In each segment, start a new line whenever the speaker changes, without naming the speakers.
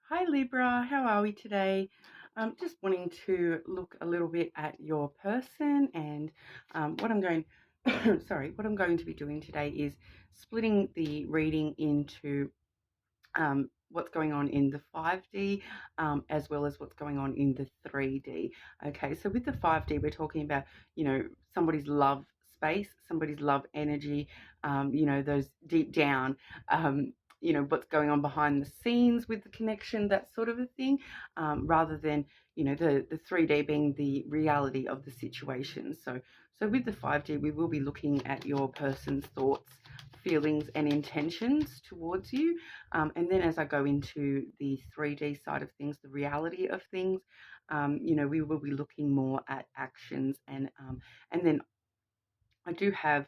Hi Libra, how are we today? Just wanting to look a little bit at your person and what I'm going what I'm going to be doing today is splitting the reading into what's going on in the 5D as well as what's going on in the 3D. Okay, so with the 5D, we're talking about, somebody's love space, somebody's love energy, those deep down, what's going on behind the scenes with the connection, that sort of a thing, rather than, the 3D being the reality of the situation. So with the 5D, we will be looking at your person's thoughts, feelings, and intentions towards you. And then as I go into the 3D side of things, the reality of things, we will be looking more at actions and then I do have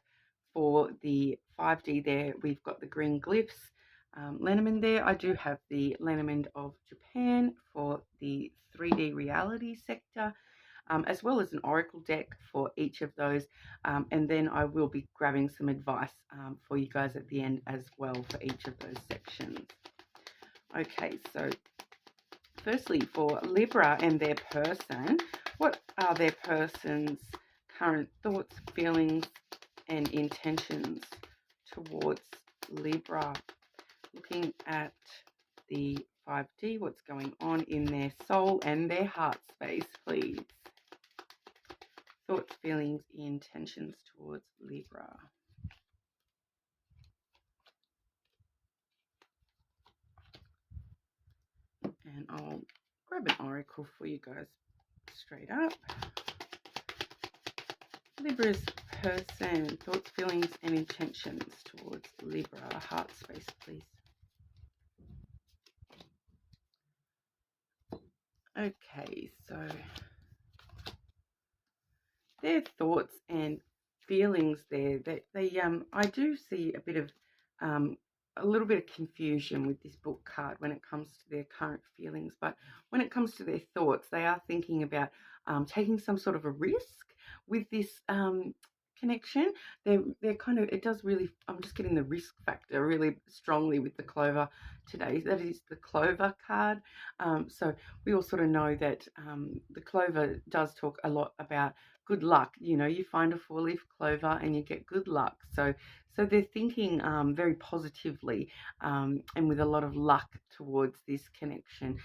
for the 5D there, we've got the green glyphs, Lenormand there. I do have the Lenormand of Japan for the 3D reality sector, as well as an oracle deck for each of those. And then I will be grabbing some advice for you guys at the end as well for each of those sections. Okay, so firstly for Libra and their person, what are their person's current thoughts, feelings, and intentions towards Libra? Looking at the 5D, what's going on in their soul and their heart space, please. Thoughts, feelings, intentions towards Libra. And I'll grab an oracle for you guys straight up. Libra's person, thoughts, feelings, and intentions towards Libra. Heart space, please. Okay, so their thoughts and feelings there, I do see a little bit of confusion with this book card when it comes to their current feelings, but when it comes to their thoughts, they are thinking about taking some sort of a risk with this connection. They're kind of, it does really, I'm just getting the risk factor really strongly with the clover today. That is the clover card. So we all sort of know that the clover does talk a lot about good luck. You find a four-leaf clover and you get good luck. So they're thinking very positively and with a lot of luck towards this connection.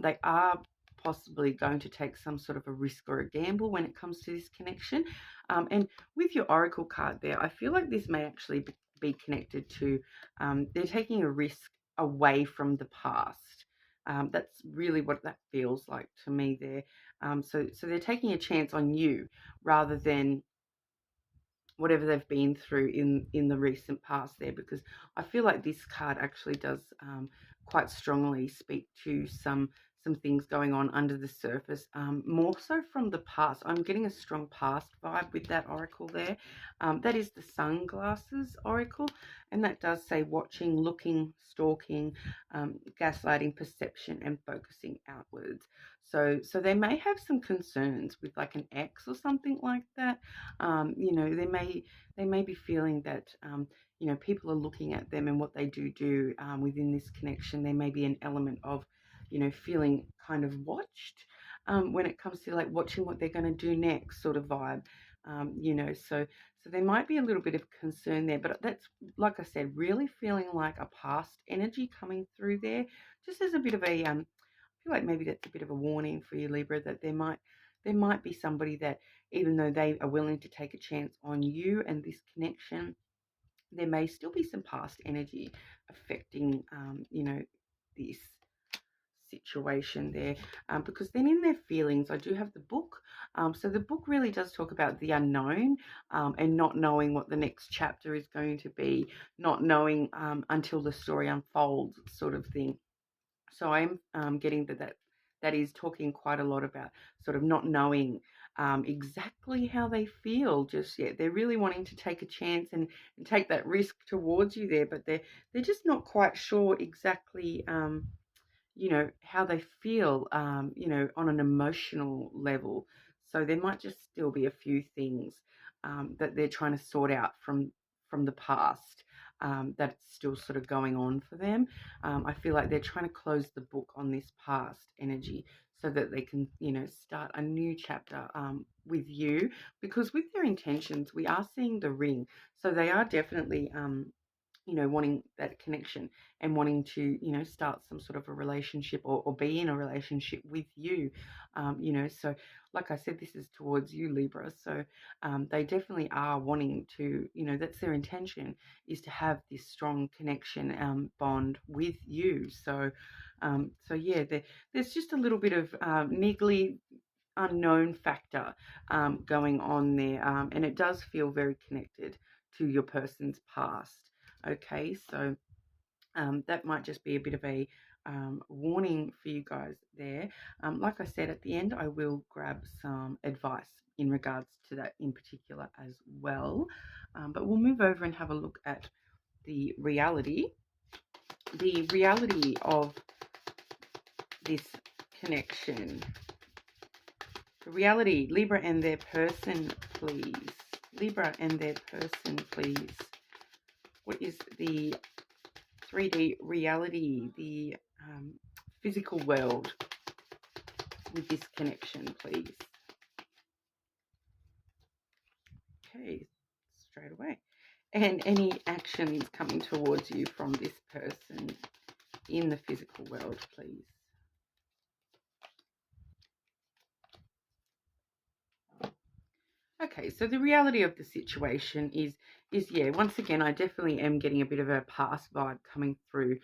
They are possibly going to take some sort of a risk or a gamble when it comes to this connection. And with your oracle card there, I feel like this may actually be connected to they're taking a risk away from the past. That's really what that feels like to me there. So they're taking a chance on you rather than whatever they've been through in the recent past there, because I feel like this card actually does quite strongly speak to some things going on under the surface, more so from the past. I'm getting a strong past vibe with that oracle there. That is the sunglasses oracle, and that does say watching, looking, stalking, gaslighting, perception, and focusing outwards. So they may have some concerns with like an ex or something like that. They may be feeling that people are looking at them and what they do within this connection. There may be an element of feeling kind of watched when it comes to like watching what they're going to do next sort of vibe. So there might be a little bit of concern there, but that's, like I said, really feeling like a past energy coming through there, just as a bit of a I feel like maybe that's a bit of a warning for you, Libra, that there might be somebody that, even though they are willing to take a chance on you and this connection, there may still be some past energy affecting, this situation there, because then in their feelings, I do have the book. So the book really does talk about the unknown, and not knowing what the next chapter is going to be, not knowing until the story unfolds, sort of thing. So I'm getting that is talking quite a lot about sort of not knowing exactly how they feel just yet. They're really wanting to take a chance and take that risk towards you there, but they're just not quite sure exactly how they feel on an emotional level. So there might just still be a few things that they're trying to sort out from the past. that's still sort of going on for them. I feel like they're trying to close the book on this past energy so that they can, start a new chapter with you, because with their intentions, we are seeing the ring. So they are definitely, wanting that connection and wanting to, start some sort of a relationship, or be in a relationship with you. So like I said, this is towards you, Libra. So they definitely are wanting to, that's their intention, is to have this strong connection, bond with you. So yeah, there's just a little bit of niggly unknown factor going on there, and it does feel very connected to your person's past. Okay, so that might just be a bit of a warning for you guys there. Like I said, at the end, I will grab some advice in regards to that in particular as well. But we'll move over and have a look at the reality. The reality of this connection. The reality, Libra and their person, please. Libra and their person, please. What is the 3D reality, the physical world with this connection, please? Okay, straight away. And any actions coming towards you from this person in the physical world, please. Okay, so the reality of the situation is yeah, once again, I definitely am getting a bit of a past vibe coming through.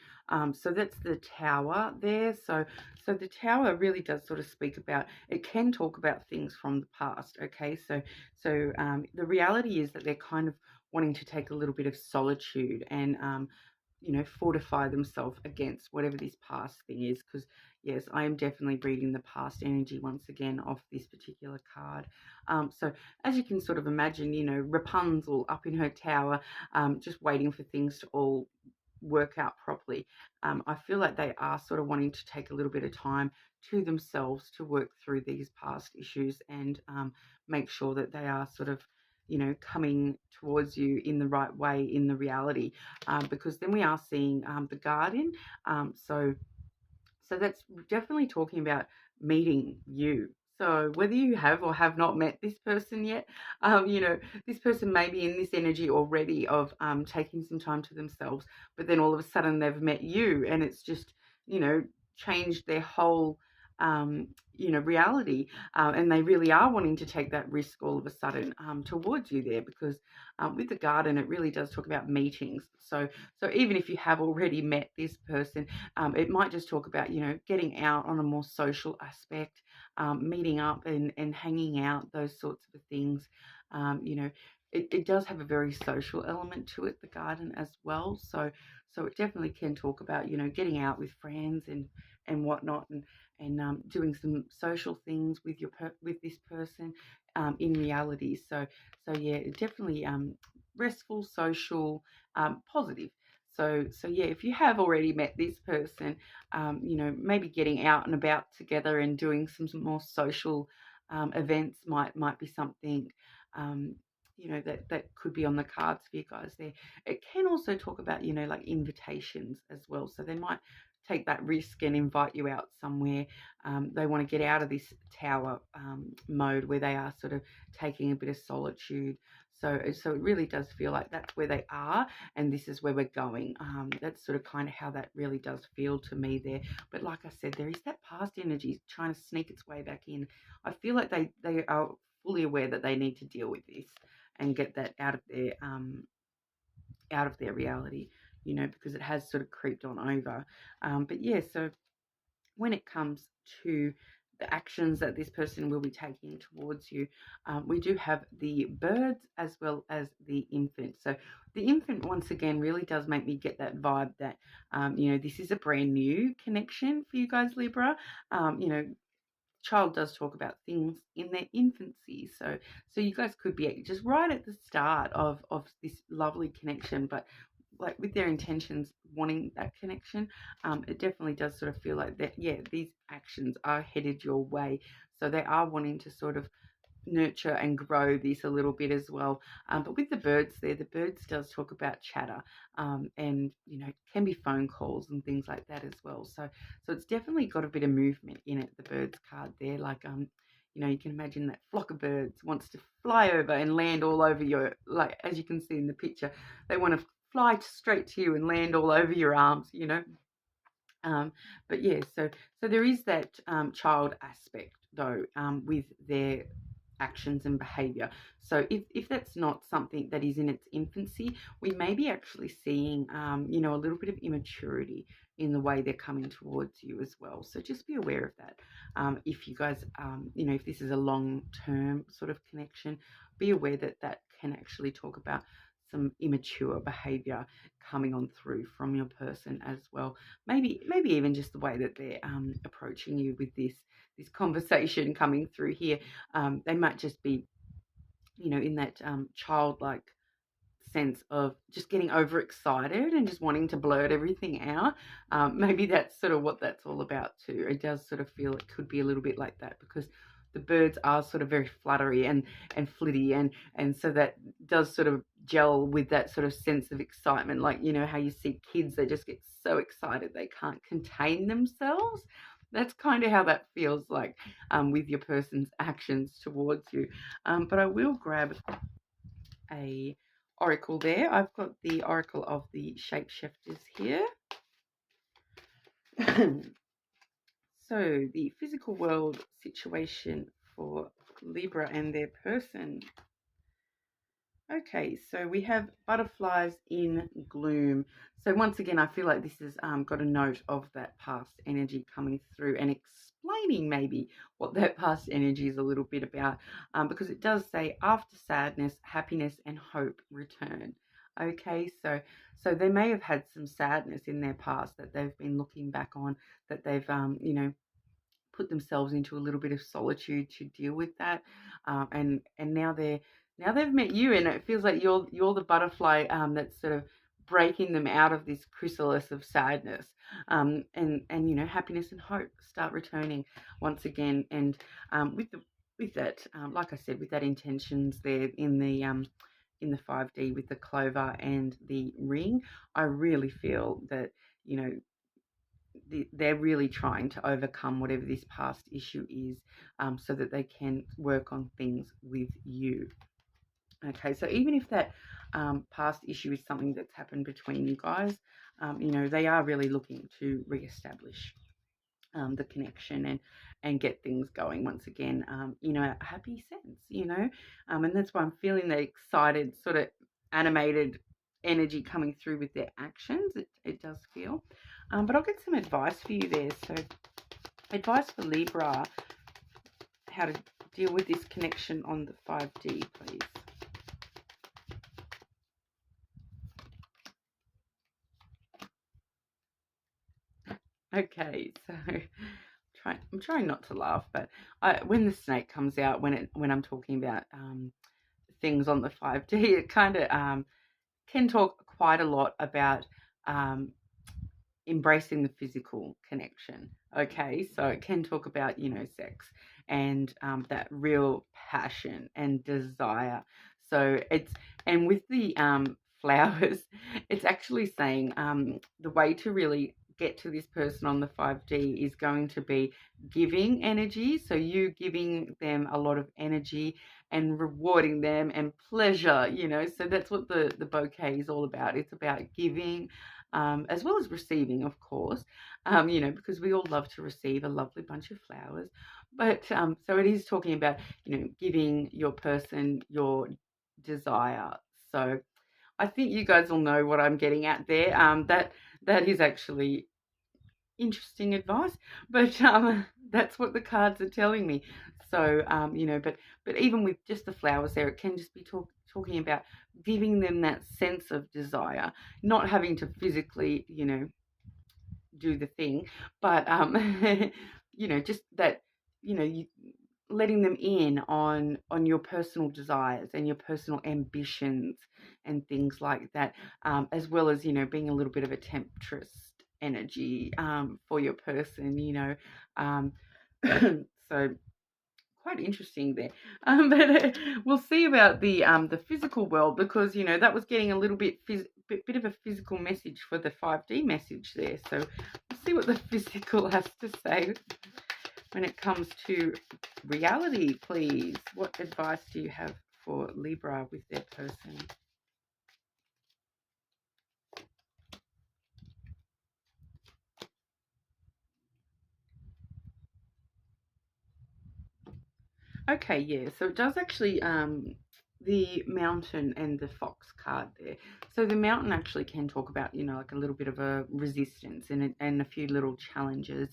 So that's the Tower there. So the Tower really does sort of speak about, it can talk about things from the past. Okay, so the reality is that they're kind of wanting to take a little bit of solitude and fortify themselves against whatever this past thing is. Because yes, I am definitely reading the past energy once again of this particular card. So as you can sort of imagine, Rapunzel up in her tower, just waiting for things to all work out properly. I feel like they are sort of wanting to take a little bit of time to themselves to work through these past issues and make sure that they are sort of coming towards you in the right way in the reality, because then we are seeing the Guardian. So that's definitely talking about meeting you. So whether you have or have not met this person yet, this person may be in this energy already of taking some time to themselves, but then all of a sudden they've met you, and it's just, changed their whole, reality. And they really are wanting to take that risk all of a sudden towards you there, because with the Garden, it really does talk about meetings. So even if you have already met this person, it might just talk about, getting out on a more social aspect, meeting up and hanging out, those sorts of things. It does have a very social element to it, the Garden, as well. So it definitely can talk about, getting out with friends and whatnot, and doing some social things with with this person in reality. So yeah, definitely restful, social, positive. So yeah, if you have already met this person, maybe getting out and about together and doing some more social events might be something, that could be on the cards for you guys there. It can also talk about, like invitations as well. So they might take that risk and invite you out somewhere. They want to get out of this tower mode where they are sort of taking a bit of solitude. So it really does feel like that's where they are, and this is where we're going. That's sort of kind of how that really does feel to me there. But like I said, there is that past energy trying to sneak its way back in. I feel like they are fully aware that they need to deal with this and get that out of their reality, because it has sort of creeped on over. But yeah, so when it comes to the actions that this person will be taking towards you, we do have the birds as well as the infant. So the infant, once again, really does make me get that vibe that, this is a brand new connection for you guys, Libra. Child does talk about things in their infancy. So you guys could be just right at the start of this lovely connection, but like with their intentions wanting that connection, it definitely does sort of feel like that, yeah, these actions are headed your way. So they are wanting to sort of nurture and grow this a little bit as well. But with the birds there, the birds does talk about chatter, and can be phone calls and things like that as well. So it's definitely got a bit of movement in it. The birds card there, like you can imagine that flock of birds wants to fly over and land all over your, like as you can see in the picture, they want to fly straight to you and land all over your arms. But yeah, so there is that child aspect though, with their actions and behavior. So if that's not something that is in its infancy, we may be actually seeing a little bit of immaturity in the way they're coming towards you as well. So just be aware of that. If you guys if this is a long-term sort of connection, be aware that that can actually talk about some immature behavior coming on through from your person as well. Maybe even just the way that they're approaching you with this conversation coming through here. They might just be, in that childlike sense of just getting overexcited and just wanting to blurt everything out. Maybe that's sort of what that's all about too. It does sort of feel it could be a little bit like that, because the birds are sort of very fluttery and flitty, and so that does sort of gel with that sort of sense of excitement. Like, how you see kids, they just get so excited they can't contain themselves. That's kind of how that feels like with your person's actions towards you. But I will grab a oracle there. I've got the oracle of the shapeshifters here. So the physical world situation for Libra and their person. Okay, so we have butterflies in gloom. So once again, I feel like this has got a note of that past energy coming through and explaining maybe what that past energy is a little bit about, because it does say after sadness, happiness and hope return. Okay, so they may have had some sadness in their past that they've been looking back on, that they've put themselves into a little bit of solitude to deal with that, and now they've met you, and it feels like you're the butterfly that's sort of breaking them out of this chrysalis of sadness, and happiness and hope start returning once again. And with that, like I said, with that intentions there in the 5D with the clover and the ring, I really feel that they're really trying to overcome whatever this past issue is, so that they can work on things with you. Okay, so even if that past issue is something that's happened between you guys, they are really looking to reestablish the connection and get things going once again, a happy sense, and that's why I'm feeling the excited, sort of animated energy coming through with their actions. It does feel, but I'll get some advice for you there. So advice for Libra, how to deal with this connection on the 5D, please. Okay, so I'm trying not to laugh, but when the snake comes out, when I'm talking about things on the 5D, it kind of can talk quite a lot about embracing the physical connection. Okay, so it can talk about sex and that real passion and desire. So and with the flowers, it's actually saying the way to really get to this person on the 5D is going to be giving energy. So you giving them a lot of energy and rewarding them and pleasure, so that's what the bouquet is all about. It's about giving, as well as receiving, of course, because we all love to receive a lovely bunch of flowers. But so it is talking about, giving your person your desire. So I think you guys will know what I'm getting at there. That is actually interesting advice, but that's what the cards are telling me. So but even with just the flowers there, it can just be talking about giving them that sense of desire, not having to physically do the thing, but just that you letting them in on your personal desires and your personal ambitions and things like that, as well as being a little bit of a temptress energy for your person, so quite interesting there. But we'll see about the physical world, because that was getting a little bit bit of a physical message for the 5D message there. So we'll see what the physical has to say when it comes to reality, please. What advice do you have for Libra with their person? Okay, yeah. So it does actually the mountain and the fox card there. So the mountain actually can talk about, like a little bit of a resistance and a few little challenges.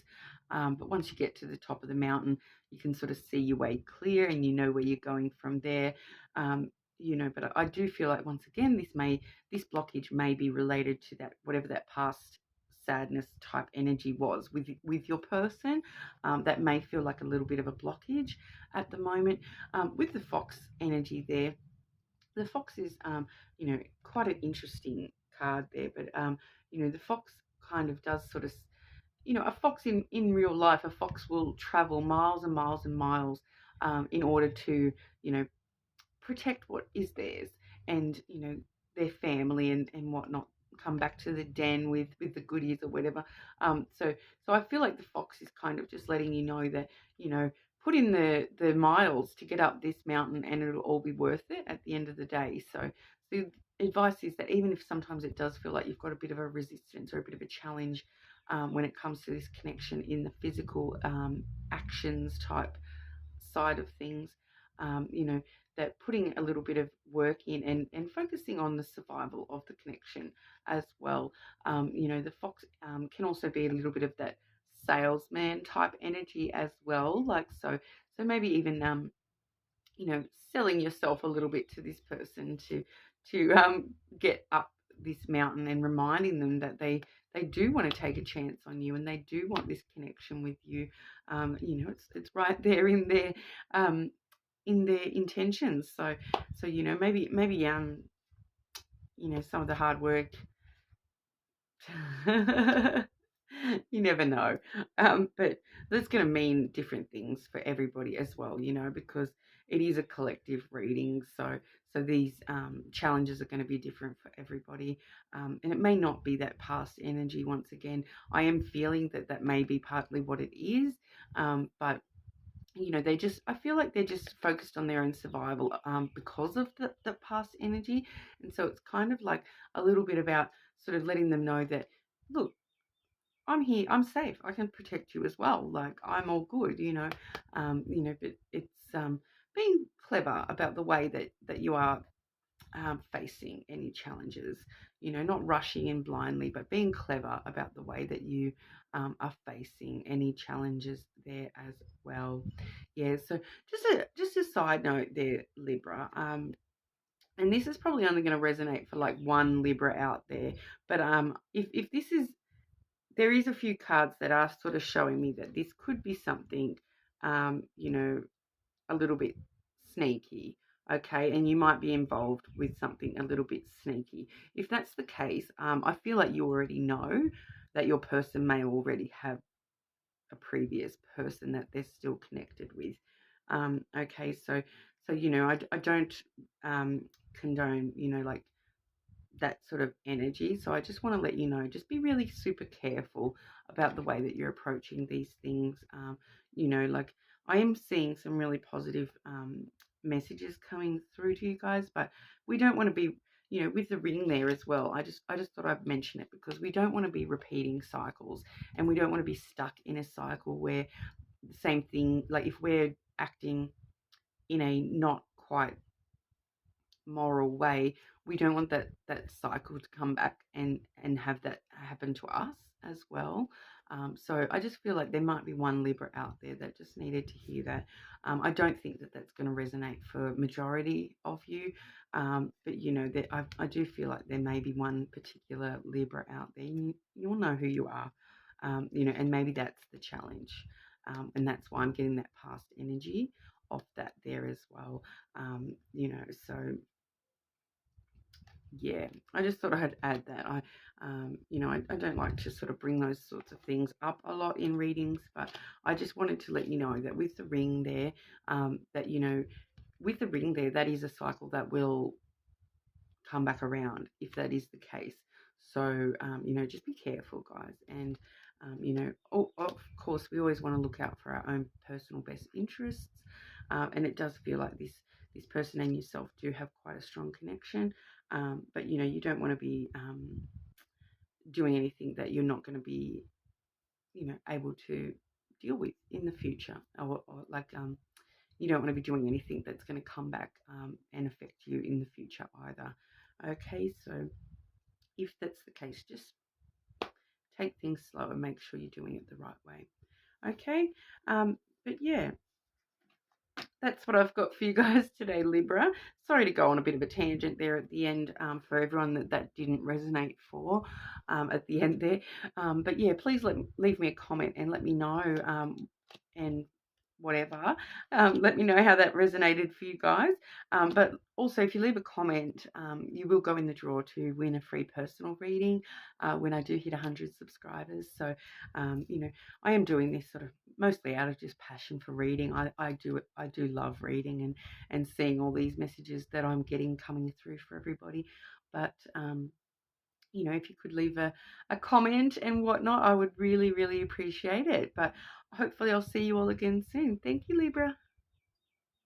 But once you get to the top of the mountain, you can sort of see your way clear and you know where you're going from there. Um, but I do feel like, once again, this blockage may be related to that, whatever that past sadness type energy was with your person. That may feel like a little bit of a blockage at the moment. With the fox energy there, the fox is, quite an interesting card there, but, the fox kind of does sort of, a fox in real life, a fox will travel miles and miles and miles in order to, you know, protect what is theirs, and their family and whatnot, come back to the den with the goodies or whatever. So I feel like the fox is kind of just letting you know that, put in the miles to get up this mountain and it'll all be worth it at the end of the day. So the advice is that, even if sometimes it does feel like you've got a bit of a resistance or a bit of a challenge when it comes to this connection in the physical actions type side of things, that putting a little bit of work in and focusing on the survival of the connection as well. The fox can also be a little bit of that salesman type energy as well. So maybe even, selling yourself a little bit to this person to get up this mountain, and reminding them that they do want to take a chance on you and they do want this connection with you. It's right there in their intentions. So maybe some of the hard work. You never know. But that's going to mean different things for everybody as well, because it is a collective reading. So these challenges are going to be different for everybody. And it may not be that past energy. Once again, I am feeling that may be partly what it is. But I feel like they're just focused on their own survival because of the past energy. And so it's kind of like a little bit about sort of letting them know that, look, I'm here, I'm safe, I can protect you as well. Like, I'm all good, but it's being clever about the way that you are facing any challenges, not rushing in blindly, but being clever about the way that you are facing any challenges there as well. Yeah, so just a side note there, Libra. And this is probably only going to resonate for like one Libra out there, but if this is, there is a few cards that are sort of showing me that this could be something, a little bit sneaky, okay, and you might be involved with something a little bit sneaky. If that's the case, I feel like you already know that your person may already have a previous person that they're still connected with. Okay, so I don't condone, like, that sort of energy. So I just want to let you know, just be really super careful about the way that you're approaching these things. Like, I am seeing some really positive messages coming through to you guys, but we don't want to be, with the ring there as well. I just thought I'd mention it, because we don't want to be repeating cycles, and we don't want to be stuck in a cycle where the same thing, like if we're acting in a not quite moral way, we don't want that cycle to come back and have that happen to us as well. So I just feel like there might be one Libra out there that just needed to hear that. I don't think that that's going to resonate for majority of you, but that I do feel like there may be one particular Libra out there. You'll know who you are, and maybe that's the challenge, and that's why I'm getting that past energy of that there as well. So yeah, I just thought I'd add that. You know, I don't like to sort of bring those sorts of things up a lot in readings, but I just wanted to let you know that with the ring there, that, you know, with the ring there, that is a cycle that will come back around if that is the case. So, you know, just be careful, guys. And, you know, of course, we always want to look out for our own personal best interests. And it does feel like this person and yourself do have quite a strong connection. But, you know, you don't want to be doing anything that you're not going to be, you know, able to deal with in the future. Or like, you don't want to be doing anything that's going to come back and affect you in the future either. Okay, so if that's the case, just take things slow and make sure you're doing it the right way. Okay, but yeah, that's what I've got for you guys today, Libra. Sorry to go on a bit of a tangent there at the end for everyone that didn't resonate for at the end there. But yeah, please leave me a comment and let me know and whatever. Let me know how that resonated for you guys. But also, if you leave a comment, you will go in the draw to win a free personal reading when I do hit 100 subscribers. So, you know, I am doing this sort of mostly out of just passion for reading. I do love reading and seeing all these messages that I'm getting coming through for everybody. But you know, if you could leave a comment and whatnot, I would really, really appreciate it. But hopefully I'll see you all again soon. Thank you, Libra.